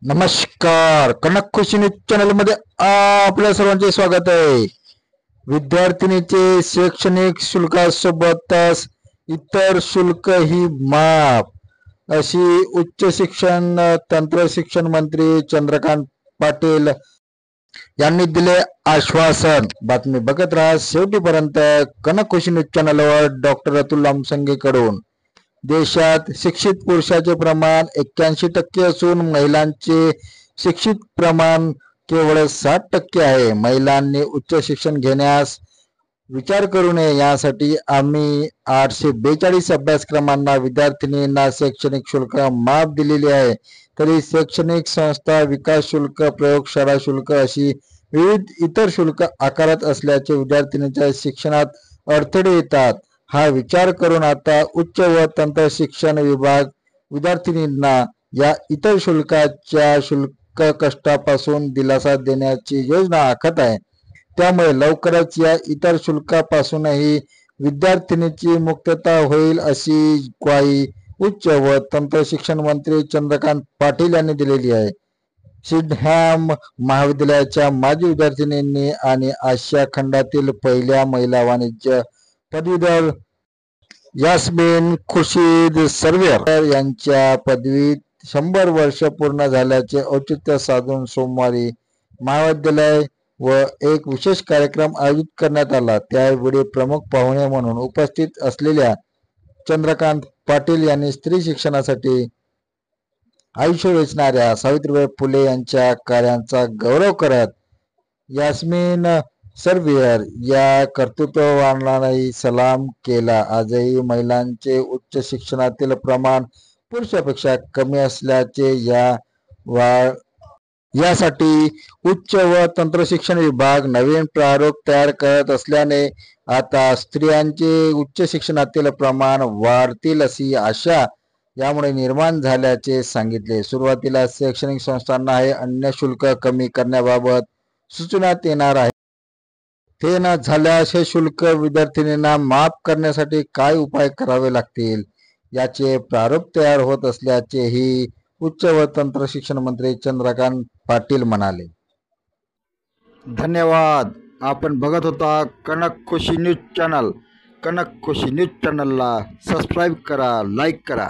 नमस्कार. कनक खुशी news channel मध्ये आपल्या सर्वांचे स्वागत आहे. विद्यार्थिनीचे शैक्षणिक शुल्कासोबतच इतर शुल्क ही माफ, अशी उच्च शिक्षण तंत्र शिक्षण मंत्री चंद्रकांत पाटील यांनी दिले आश्वासन. बातमी बघत राहा शेवटीपर्यंत. कनक खुशी न्यूज चॅनलवर डॉक्टर अतुल लामसंगे कडून. देशात शिक्षित पुरुषाचे प्रमाण 81% असून महिलांचे शिक्षित प्रमाण केवळ 60% आहे. महिलांनी उच्च शिक्षण घेण्यास विचार करू नये यासाठी आम्ही 842 अभ्यासक्रमांना विद्यार्थिनींना शैक्षणिक शुल्क माफ दिलेले आहे. तरी शैक्षणिक संस्था विकास शुल्क, प्रयोगशाळा शुल्क अशी विविध इतर शुल्क आकारत असल्याचे विद्यार्थिनींच्या शिक्षणात अडथळे येतात. हा विचार करून आता उच्च व तंत्र शिक्षण विभाग विद्यार्थिनींना या इतर शुल्काच्या शुल्क कष्टापासून दिलासा देण्याची योजना आखत आहे. त्यामुळे लवकरच या इतर शुल्कापासूनही विद्यार्थिनीची मुक्तता होईल, अशी ग्वाही उच्च व तंत्र शिक्षण मंत्री चंद्रकांत पाटील यांनी दिलेली आहे. सिडहॅम महाविद्यालयाच्या माजी विद्यार्थिनींनी आणि आशिया खंडातील पहिल्या महिला वाणिज्य पदवीधर यास्मीन खुर्शीद सर्वेर यांच्या पदवीत 100 वर्ष पूर्ण झाल्याचे औचित्य साधून सोमवारी महाविद्यालय व एक विशेष कार्यक्रम आयोजित करण्यात आला. त्यावेळी प्रमुख पाहुणे म्हणून उपस्थित असलेल्या चंद्रकांत पाटील यांनी स्त्री शिक्षणासाठी आयुष्य वेचणाऱ्या सावित्रीबाई फुले यांच्या कार्यांचा गौरव करत यास्मीन सर्वेर या कर्तृत्ववानालाही सलाम केला. आजही महिलांचे उच्च शिक्षणातील प्रमाण पुरुषापेक्षा कमी असल्याचे यासाठी उच्च व तंत्र शिक्षण विभाग नवीन प्रारूप तयार करत असल्याने आता स्त्रियांचे उच्च शिक्षणातील प्रमाण वाढतील अशी आशा यामुळे निर्माण झाल्याचे सांगितले. सुरुवातीला शैक्षणिक संस्थांना हे अन्य शुल्क कमी करण्याबाबत सूचनात येणार आहे. ते न झाल्यास हे शुल्क विद्यार्थिनींना माफ करण्यासाठी काय उपाय करावे लागतील याचे प्रारूप तयार होत असल्याचेही उच्च व तंत्र शिक्षण मंत्री चंद्रकांत पाटील म्हणाले. धन्यवाद. आपण बघत होता कनक खुशी न्यूज चॅनल. कनक खुशी न्यूज चॅनलला सबस्क्राईब करा, लाईक करा.